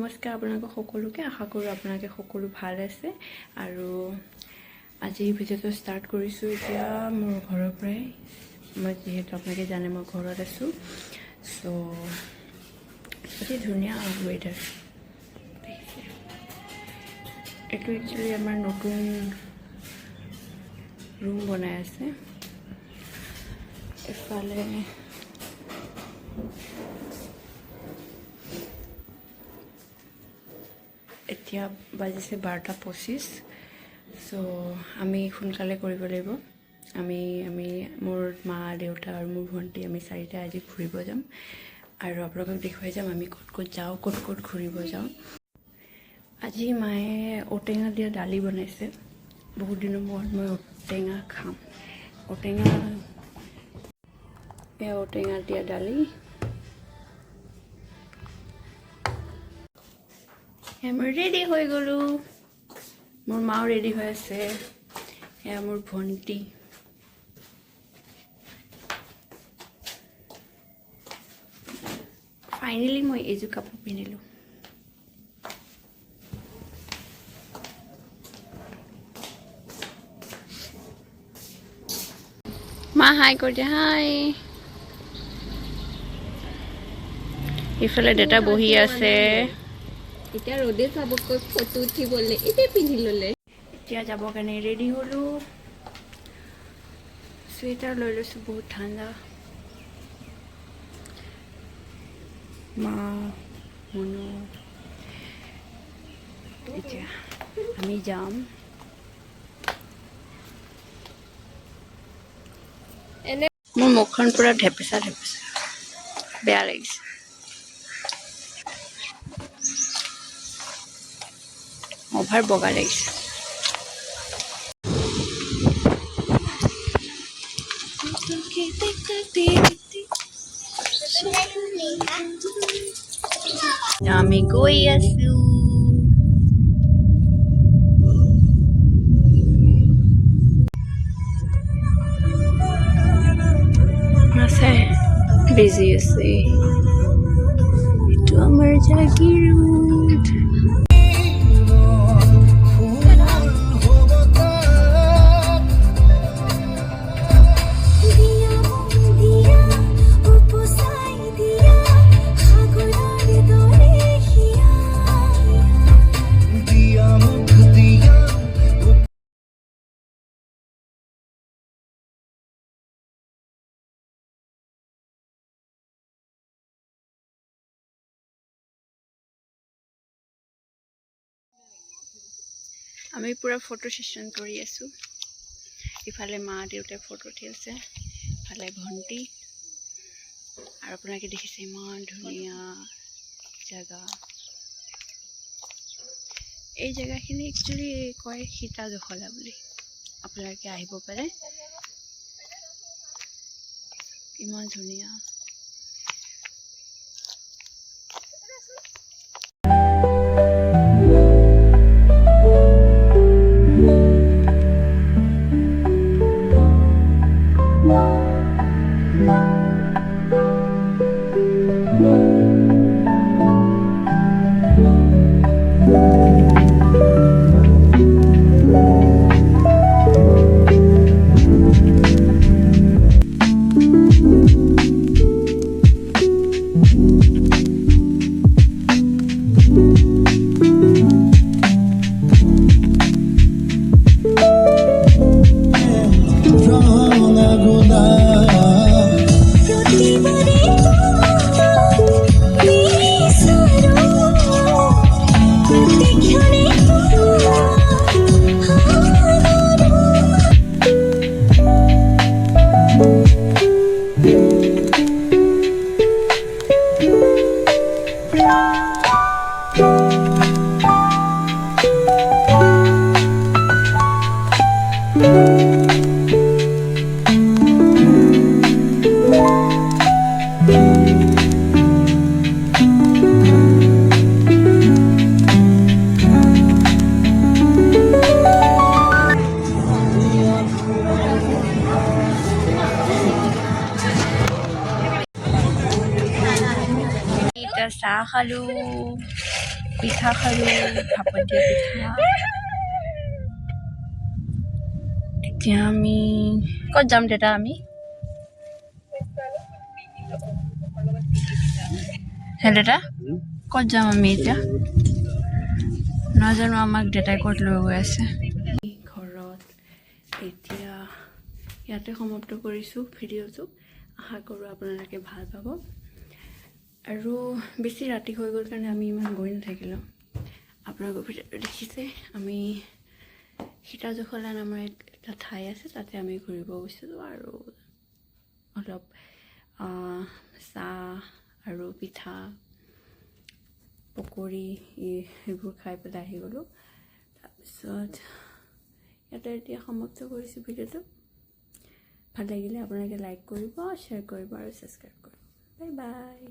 নমস্কাৰ আপোনালোক সকলোকে আশা কৰোঁ আপোনালোকে সকলো ভাল আছে আৰু আজি ভিডিঅ'টো ষ্টাৰ্ট কৰিছোঁ এতিয়া মোৰ ঘৰৰ পৰাই মই যিহেতু আপোনালোকে জানে মই ঘৰত আছোঁ সো অতি ধুনীয়া ৱেডাৰ এইটো একচুৱেলি আমাৰ নতুন ৰুম বনাই আছে এফালে এতিয়া বাজিছে 12:25 সো আমি সোনকালে কৰিব লাগিব আমি মোৰ মা দেউতা আৰু মোৰ ভণ্টি আমি চাৰিটা আজি ঘূৰিব যাম আৰু আপোনালোকক দেখুৱাই যাম আমি ক'ত যাওঁ ক'ত ঘূৰিব যাওঁ আজি মায়ে ঔটেঙা দিয়া দালি বনাইছে বহুত দিনৰ মূৰত মই ঔটেঙা খাম ঔটেঙা দিয়া দালি মই ৰেডি হৈ গ'লোঁ মোৰ মাও ৰেডি হৈ আছে এয়া মোৰ ভণ্টি ফাইনেলি মই এইযোৰ কাপোৰ পিন্ধিলোঁ মা হাই কৈ দিয়া হাই ইফালে দেউতা বহি আছে এতিয়া ৰ'দে চাবকৈ ফটো উঠিবলৈ এতিয়া পিন্ধি ল'লে এতিয়া যাবৰ কাৰণে ৰেডি হ'লোঁ চুৱেটাৰ লৈ লৈছোঁ বহুত ঠাণ্ডা মা মুনু এতিয়া আমি যাম মোৰ মুখখন পুৰা ঢেপেচা বেয়া লাগিছে অভাৰ বগা লাগিছে আমি গৈ আছো আছে বিজি আছে এইটো আমাৰ জাগিৰ ৰোড আমি পুৰা ফটো সেশন কৰি আছো ইফালে মা দেউতাই ফটো উঠি আছে ইফালে ভণ্টি আৰু আপোনালোকে দেখিছে ইমান ধুনীয়া জাগা এই জাগাখিনি একচুৱেলি কয় সীতা জখলা বুলি আপোনালোকে আহিব পাৰে ইমান ধুনীয়া চাহ খালোঁ পিঠা খালোঁ, ভাপত দিয়া পিঠা। এতিয়া আমি ক'ত যাম দেউতা? আমি হে দেউতা ক'ত যাম আমি এতিয়া? নাজানো, আমাক দেউতাই ক'ত লৈ গৈ আছে। ঘৰত এতিয়া ইয়াতে সমাপ্ত কৰিছোঁ ভিডিঅ'টো। আশা কৰোঁ আপোনালোকে ভাল পাব। আৰু বেছি ৰাতি হৈ গ'ল কাৰণে আমি ইমান গৈ নাথাকিলোঁ। আপোনালোকৰ ভিডিঅ'টো দেখিছে, আমি সীতাজখলা নামৰ এটা ঠাই আছে, তাতে আমি ঘূৰিব গৈছিলোঁ আৰু অলপ চাহ আৰু পিঠা পকৰি এইবোৰ খাই পেলাই আহি গ'লোঁ। তাৰপিছত ইয়াতে এতিয়া সমাপ্ত কৰিছোঁ ভিডিঅ'টো। ভাল লাগিলে আপোনালোকে লাইক কৰিব, শ্বেয়াৰ কৰিব আৰু ছাবস্ক্ৰাইব কৰিব। Bye bye.